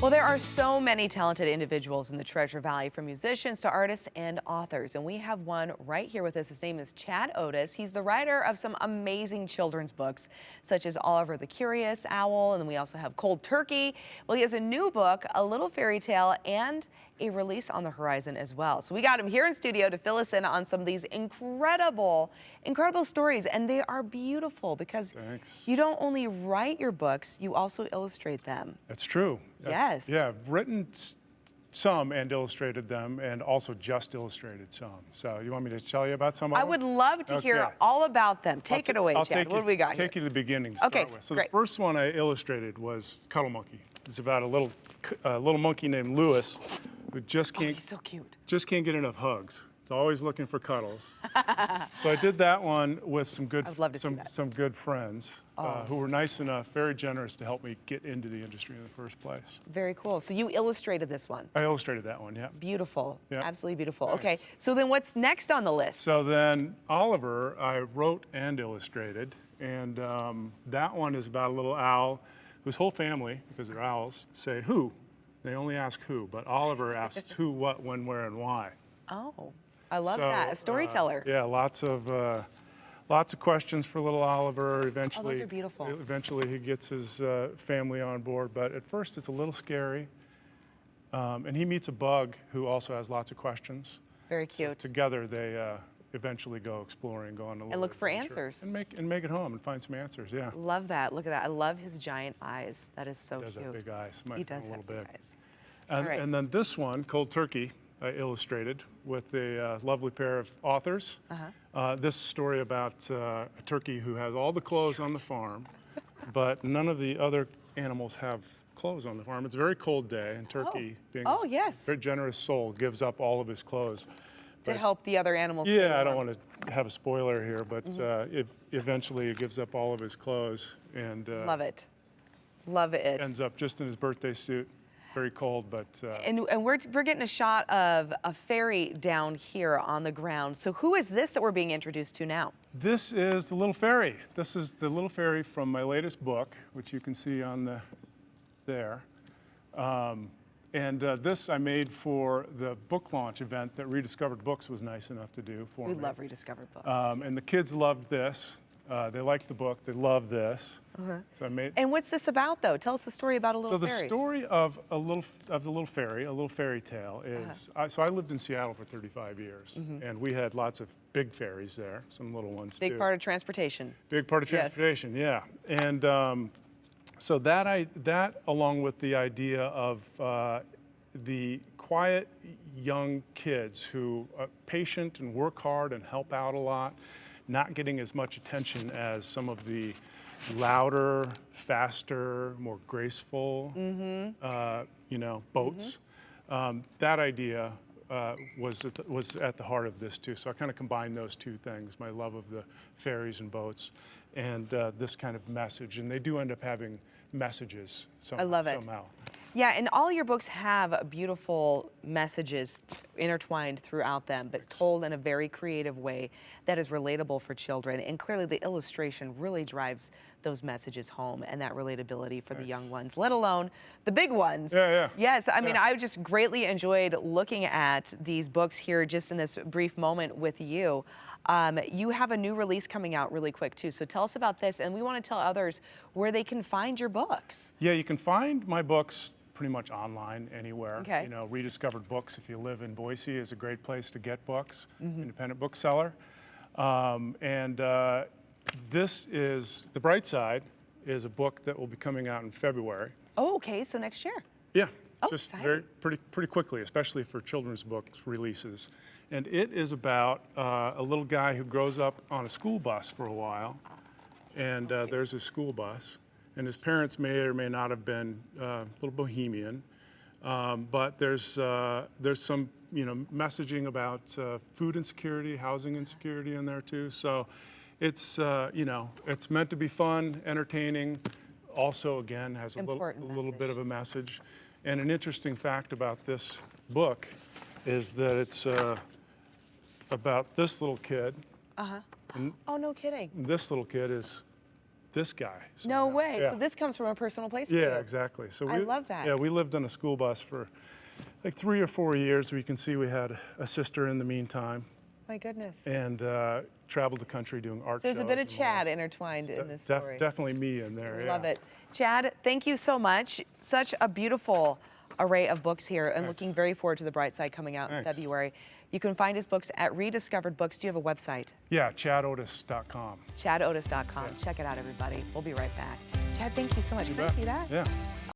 Well, there are so many talented individuals in the Treasure Valley, from musicians to artists and authors. And we have one right here with us. His name is Chad Otis. He's the writer of some amazing children's books, such as Oliver the Curious Owl, and then we also have Cold Turkey. Well, he has a new book, A Little Fairy Tale, and a release on the horizon as well. So we got him here in studio to fill us in on some of these incredible stories. And they are beautiful because you don't only write your books, you also illustrate them. That's true. Yes. Yeah, I've written some and illustrated them, and also just illustrated some. So you want me to tell you about some of them? I would love to hear all about them. Take it away, Chad. What do we got here? Take you to the beginning to start with. So great. The first one I illustrated was Cuddle Monkey. It's about a little monkey named Lewis who just can't, he's so cute. Just can't get enough hugs. It's always looking for cuddles. So I did that one with some good friends who were nice enough, very generous, to help me get into the industry in the first place. Very cool. So you illustrated this one? I illustrated that one, yeah. Beautiful. Yeah. Absolutely beautiful. Nice. Okay. So then what's next on the list? So then Oliver, I wrote and illustrated, and that one is about a little owl whose whole family, because they're owls, say who. They only ask who, but Oliver asks who, what, when, where, and why. Oh. I love that, a storyteller. Yeah, lots of questions for little Oliver. Eventually, those are beautiful. Eventually, he gets his family on board, but at first, it's a little scary. And he meets a bug who also has lots of questions. Very cute. So together, they eventually go exploring, go on a little and look for adventure. answers. And make it home and find some answers. Yeah. Love that. Look at that. I love his giant eyes. That is so cute. He does have big eyes. He does have big eyes. And then this one, Cold Turkey, I illustrated with a lovely pair of authors. This story about a turkey who has all the clothes on the farm, but none of the other animals have clothes on the farm. It's a very cold day, and turkey, being a very generous soul, gives up all of his clothes. To help the other animals. Yeah, I don't want to have a spoiler here, but eventually he gives up all of his clothes and love it. Love it. Ends up just in his birthday suit. Very cold, but... And we're getting a shot of a fairy down here on the ground. So who is this that we're being introduced to now? This is the Little Ferry. This is the Little Ferry from my latest book, which you can see on there. This I made for the book launch event that Rediscovered Books was nice enough to do for me. We love Rediscovered Books. And the kids loved this. They liked the book. They love this. So I made. And what's this about, though? Tell us the story about a little fairy. So the story of the little fairy, a little fairy tale, is. So I lived in Seattle for 35 years, and we had lots of big fairies there, some little ones too. Big part of transportation. Big part of transportation, yeah. And so that along with the idea of the quiet young kids who are patient and work hard and help out a lot, not getting as much attention as some of the louder, faster, more graceful, boats. That idea was at the heart of this too. So I kind of combined those two things: my love of the ferries and boats, and this kind of message. And they do end up having messages somehow. I love it. Yeah, and all your books have beautiful messages intertwined throughout them, but told in a very creative way that is relatable for children. And clearly the illustration really drives those messages home and that relatability for the young ones, let alone the big ones. Yeah. Yes, I mean, I just greatly enjoyed looking at these books here just in this brief moment with you. You have a new release coming out really quick too, so tell us about this, and we want to tell others where they can find your books. Yeah, you can find my books pretty much online anywhere. Okay. You know, Rediscovered Books, if you live in Boise, is a great place to get books, independent bookseller. This is, The Bright Side is a book that will be coming out in February. Oh, okay, so next year. Yeah, just pretty quickly, especially for children's books releases. And it is about a little guy who grows up on a school bus for a while, and there's his school bus. And his parents may or may not have been a little bohemian, but there's some messaging about food insecurity, housing insecurity in there too. So it's it's meant to be fun, entertaining. Also, again, has a little bit of a message. And an interesting fact about this book is that it's about this little kid. Oh, no kidding. This little kid is this guy. No somehow. way. Yeah. So this comes from a personal place for you. Yeah, exactly. So I love that. Yeah, we lived on a school bus for like 3 or 4 years. We can see we had a sister in the meantime, My goodness. and traveled the country doing art So there's shows. a bit of and Chad all. intertwined in this story. Definitely me in there. Love yeah. it. Chad, thank you so much. Such a beautiful array of books here, and looking very forward to The Bright Side coming out in Thanks. February. You can find his books at Rediscovered Books. Do you have a website? Yeah, chadotis.com. chadotis.com. Check it out, everybody. We'll be right back. Chad, thank you so much. Can I bet. see that? Yeah.